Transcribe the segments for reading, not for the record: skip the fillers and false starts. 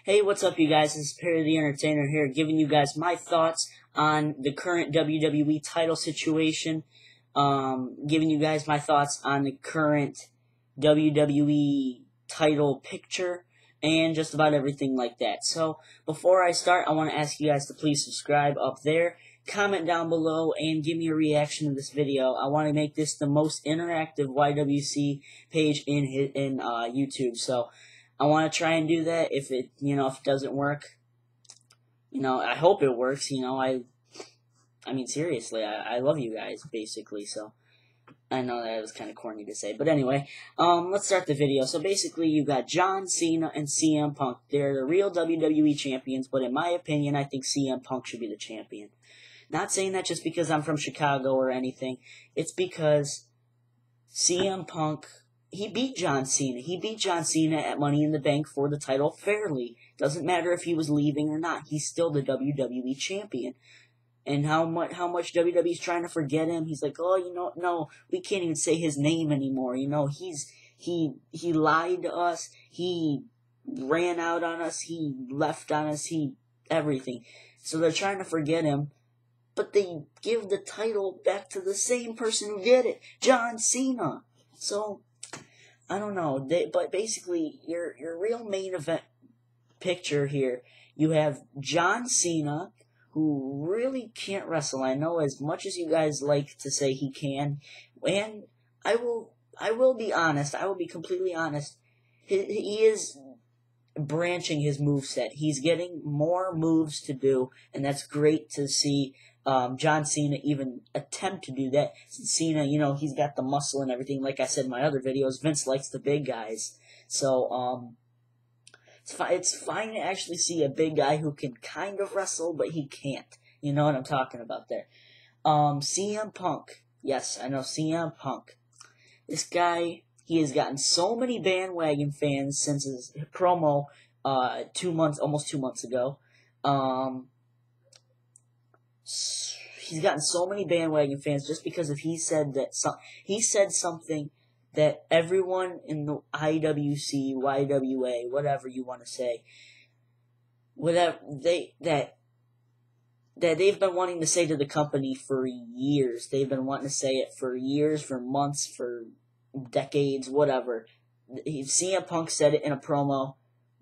Hey, what's up, you guys? This is Perry the Entertainer here, giving you guys my thoughts on the current WWE title situation. Giving you guys my thoughts on the current WWE title picture, and just about everything like that. So, before I start, I want to ask you guys to please subscribe up there, comment down below, and give me a reaction to this video. I want to make this the most interactive YWC page in YouTube. So, I want to try and do that. If it doesn't work, I hope it works. I mean, seriously, I love you guys, basically. So, I know that was kind of corny to say, but anyway, let's start the video. So basically, you got John Cena and CM Punk. They're the real WWE champions, but in my opinion, I think CM Punk should be the champion. Not saying that just because I'm from Chicago or anything. It's because CM Punk, he beat John Cena. He beat John Cena at Money in the Bank for the title fairly. Doesn't matter if he was leaving or not. He's still the WWE champion. And how much WWE's trying to forget him. He's like, oh, no, we can't even say his name anymore. He lied to us. He ran out on us. He left on us. Everything. So they're trying to forget him. But they give the title back to the same person who did it, John Cena. So, I don't know. But basically, your real main event picture here, you have John Cena, who really can't wrestle. I know, as much as you guys like to say he can, and I will be honest. I will be completely honest. He is branching his moveset. He's getting more moves to do, and that's great to see. John Cena even attempt to do that. Since Cena, he's got the muscle and everything. Like I said in my other videos, Vince likes the big guys. So, it's fine to actually see a big guy who can kind of wrestle, but he can't. You know what I'm talking about there. CM Punk. Yes, I know CM Punk. This guy, he has gotten so many bandwagon fans since his promo, almost 2 months ago. He's gotten so many bandwagon fans just because he said something that everyone in the IWC, YWA, whatever you want to say, that they've been wanting to say to the company for years. They've been wanting to say it for years, for months, for decades, whatever. CM Punk said it in a promo,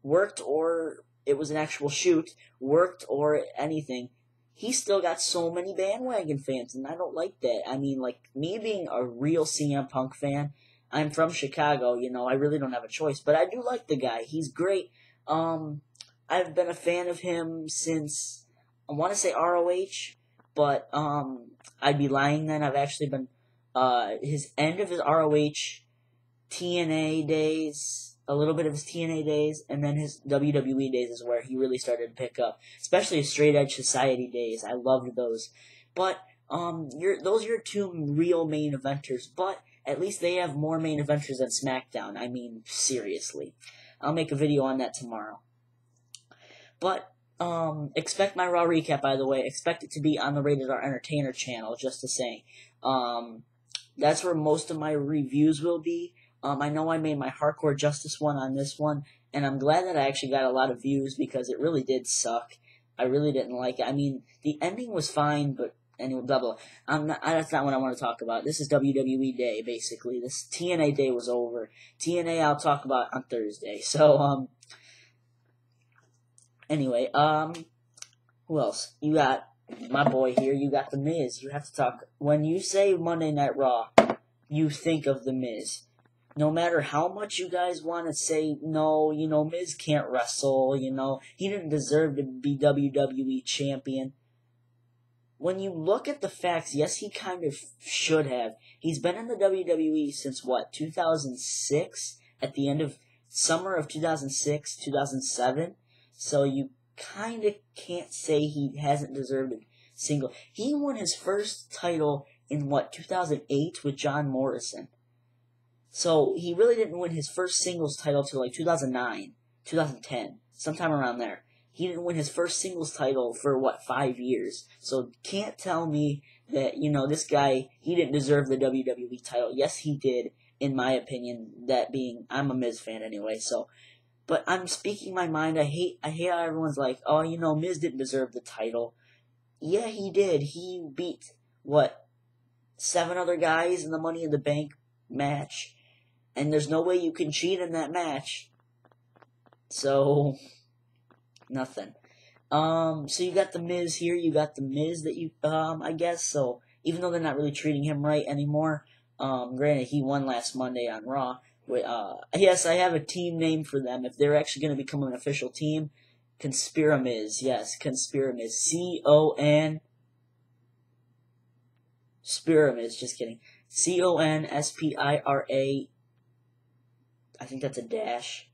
worked or it was an actual shoot, worked or anything. He's still got so many bandwagon fans, and I don't like that. I mean, like, me being a real CM Punk fan, I'm from Chicago, I really don't have a choice, but I do like the guy. He's great. I've been a fan of him since, I want to say ROH, but I'd be lying then. I've actually been, his end of his ROH TNA days, a little bit of his TNA days, and then his WWE days is where he really started to pick up. Especially his Straight Edge Society days. I loved those. But those are your two real main eventers. But at least they have more main eventers than SmackDown. I mean, seriously. I'll make a video on that tomorrow. But expect my Raw recap, by the way. Expect it to be on the Rated R Entertainer channel, just to say. That's where most of my reviews will be. I know I made my Hardcore Justice one on this one, and I'm glad that I actually got a lot of views because it really did suck. I really didn't like it. I mean, the ending was fine, but anyway, blah, blah. That's not what I want to talk about. This is WWE Day, basically. This TNA Day was over. TNA I'll talk about on Thursday. So, anyway, who else? You got my boy here. You got The Miz. You have to talk. When you say Monday Night Raw, you think of The Miz. No matter how much you guys want to say, no, Miz can't wrestle, he didn't deserve to be WWE champion. When you look at the facts, yes, he kind of should have. He's been in the WWE since, 2006? At the end of summer of 2006, 2007? So you kind of can't say he hasn't deserved a single. He won his first title in, 2008 with John Morrison. So, he really didn't win his first singles title till 2009, 2010, sometime around there. He didn't win his first singles title for, 5 years. So, can't tell me that, this guy, he didn't deserve the WWE title. Yes, he did, in my opinion, that being, I'm a Miz fan anyway, so But I'm speaking my mind. I hate how everyone's like, oh, Miz didn't deserve the title. Yeah, he did. He beat, what, 7 other guys in the Money in the Bank match. And there's no way you can cheat in that match. So, nothing. So you got the Miz here. You got the Miz that I guess. So, even though they're not really treating him right anymore, granted, he won last Monday on Raw. Yes, I have a team name for them. If they're actually going to become an official team, Conspiramiz. Yes, Conspiramiz. C-O-N... Spiramiz, just kidding. C-O-N-S-P-I-R-A... I think that's a dash.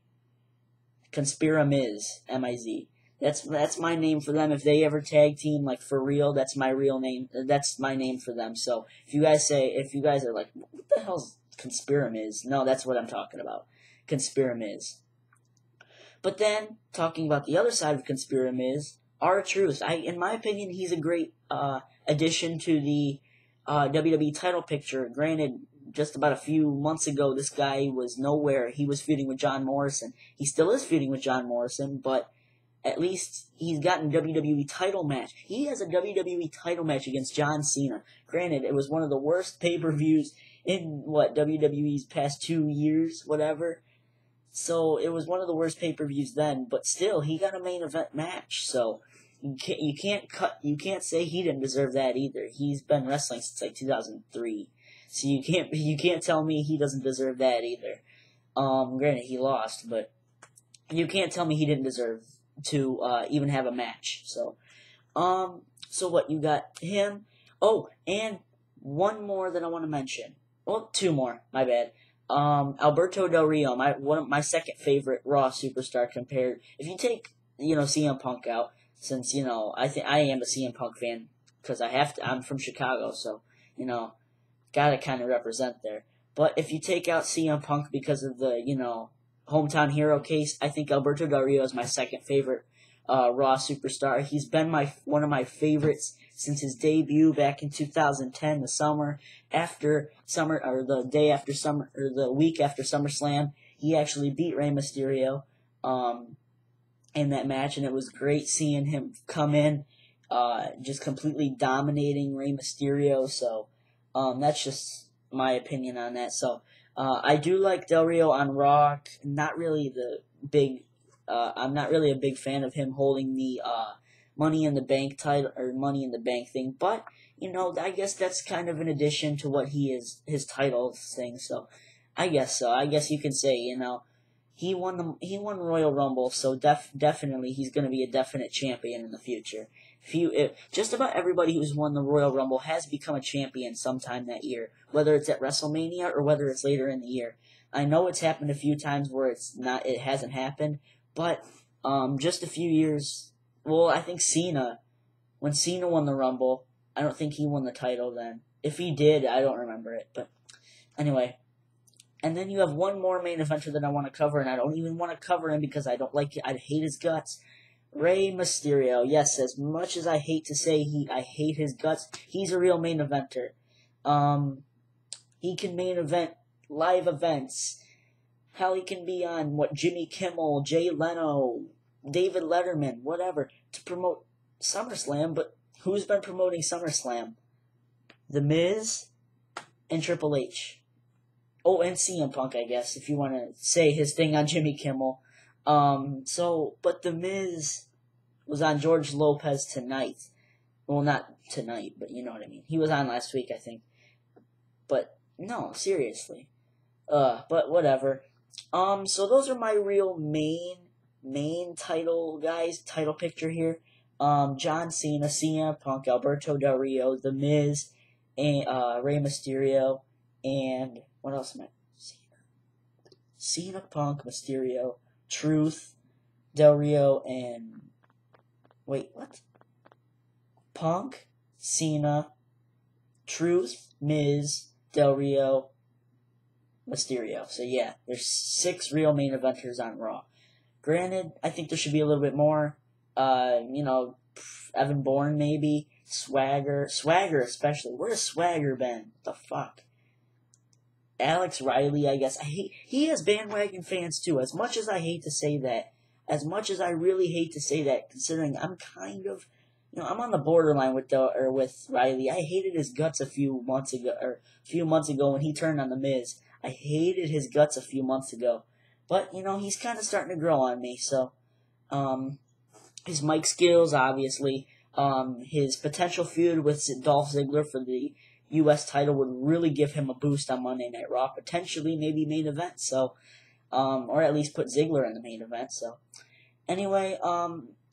Conspiramiz. M-I-Z. That's my name for them. If they ever tag team, like, for real, that's my real name. That's my name for them. So, if you guys are like, what the hell's Conspiramiz? No, that's what I'm talking about. Conspiramiz. But then, talking about the other side of Conspiramiz, R-Truth. In my opinion, he's a great addition to the WWE title picture. Granted, just about a few months ago, this guy was nowhere. He was feuding with John Morrison. He still is feuding with John Morrison, but at least he's gotten WWE title match. He has a WWE title match against John Cena. Granted, it was one of the worst pay-per-views in, WWE's past 2 years, whatever. So, it was one of the worst pay-per-views then, but still, he got a main event match, so you can't say he didn't deserve that either. He's been wrestling since, like, 2003. So you can't tell me he doesn't deserve that either. Granted, he lost, but you can't tell me he didn't deserve to even have a match. So what, you got him. Oh, and one more that I want to mention. Well, 2 more, my bad. Alberto Del Rio, my second favorite Raw superstar compared. If you take, CM Punk out, since, I think I am a CM Punk fan, because I have to, I'm from Chicago, so, gotta kind of represent there. But if you take out CM Punk because of the, hometown hero case, I think Alberto Del Rio is my second favorite Raw superstar. He's been one of my favorites since his debut back in 2010, the week after SummerSlam. He actually beat Rey Mysterio in that match, and it was great seeing him come in, just completely dominating Rey Mysterio. So that's just my opinion on that. So I do like Del Rio on Raw. Not really I'm not really a big fan of him holding the Money in the Bank title or Money in the Bank thing, but I guess that's kind of an addition to what his title thing. So I guess so. I guess you can say he won Royal Rumble, so definitely he's going to be a definite champion in the future. Just about everybody who's won the Royal Rumble has become a champion sometime that year, whether it's at WrestleMania or whether it's later in the year. I know it's happened a few times where it hasn't happened, but just a few years. Well, I think when Cena won the Rumble, I don't think he won the title then. If he did, I don't remember it, but anyway. And then you have one more main eventer that I want to cover, and I don't even want to cover him because I don't like it. I hate his guts. Rey Mysterio. Yes, as much as I hate to say I hate his guts, he's a real main eventer. He can main event live events. Hell, he can be on, Jimmy Kimmel, Jay Leno, David Letterman, whatever, to promote SummerSlam, but who's been promoting SummerSlam? The Miz and Triple H. Oh, and CM Punk, I guess, if you want to say his thing on Jimmy Kimmel. But The Miz was on George Lopez tonight. Well, not tonight, but you know what I mean. He was on last week, I think. But, no, seriously. But whatever. So those are my real main title picture here. John Cena, CM Punk, Alberto Del Rio, The Miz, and Rey Mysterio, and what else am I? Cena, Punk, Mysterio, Truth, Del Rio, and wait, what? Punk, Cena, Truth, Miz, Del Rio, Mysterio. So yeah, there's 6 real main eventers on Raw. Granted, I think there should be a little bit more. Evan Bourne maybe, Swagger especially. Where's Swagger been? What the fuck? Alex Riley, I guess. He has bandwagon fans too. As much as I hate to say that, as much as I really hate to say that, considering I'm kind of, I'm on the borderline with Riley. I hated his guts a few months ago when he turned on the Miz. I hated his guts a few months ago, but he's kind of starting to grow on me. So, his mic skills, obviously, his potential feud with Dolph Ziggler for the U.S. title would really give him a boost on Monday Night Raw, potentially maybe main event. So, or at least put Ziggler in the main event. So, anyway,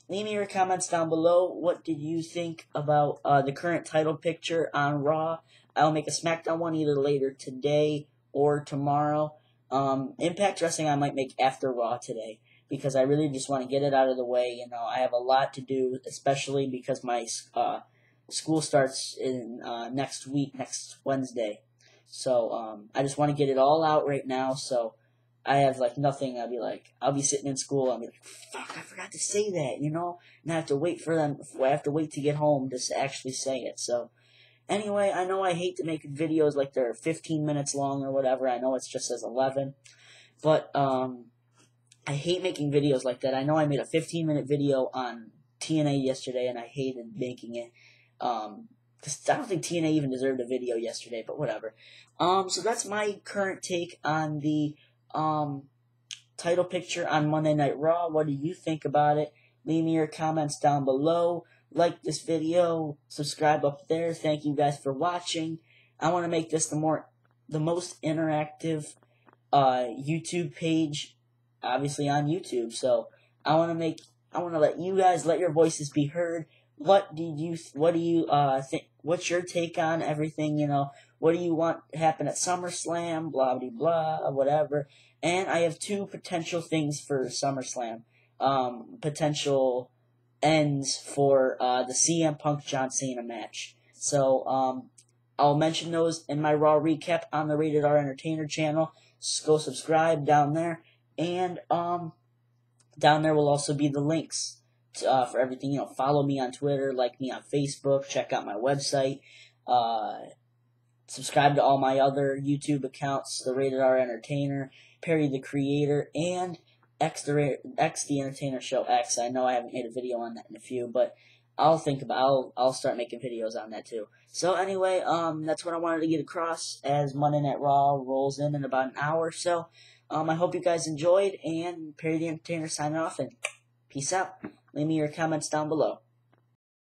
leave me your comments down below. What did you think about the current title picture on Raw? I'll make a SmackDown one either later today or tomorrow. Impact Wrestling I might make after Raw today, because I really just want to get it out of the way. I have a lot to do, especially because my school starts in next Wednesday. So I just want to get it all out right now. So I have nothing. I'll be sitting in school. I'll be like, fuck, I forgot to say that, and I have to wait for them. I have to wait to get home just to actually say it. So anyway, I know I hate to make videos like they're 15 minutes long or whatever. I know it's just says 11, but I hate making videos like that. I know I made a 15-minute video on TNA yesterday, and I hated making it. Because I don't think TNA even deserved a video yesterday, but whatever. So that's my current take on the title picture on Monday Night Raw. What do you think about it? Leave me your comments down below. Like this video, subscribe up there. Thank you guys for watching. I want to make this the most interactive YouTube page, obviously on YouTube. So I want to let you guys let your voices be heard. What do you think? What's your take on everything? What do you want to happen at SummerSlam? Blah blah blah, whatever. And I have two potential things for SummerSlam. Potential ends for the CM Punk John Cena match. So I'll mention those in my Raw recap on the Rated R Entertainer channel. Just go subscribe down there, and down there will also be the links for everything. Follow me on Twitter, like me on Facebook, check out my website, subscribe to all my other YouTube accounts, the Rated R Entertainer, Perry the Creator, and X the Entertainer Show X. I know I haven't made a video on that in a few, but I'll start making videos on that too. So anyway, that's what I wanted to get across as Monday Night Raw rolls in about an hour. So I hope you guys enjoyed, and Perry the Entertainer signing off, and peace out. Leave me your comments down below.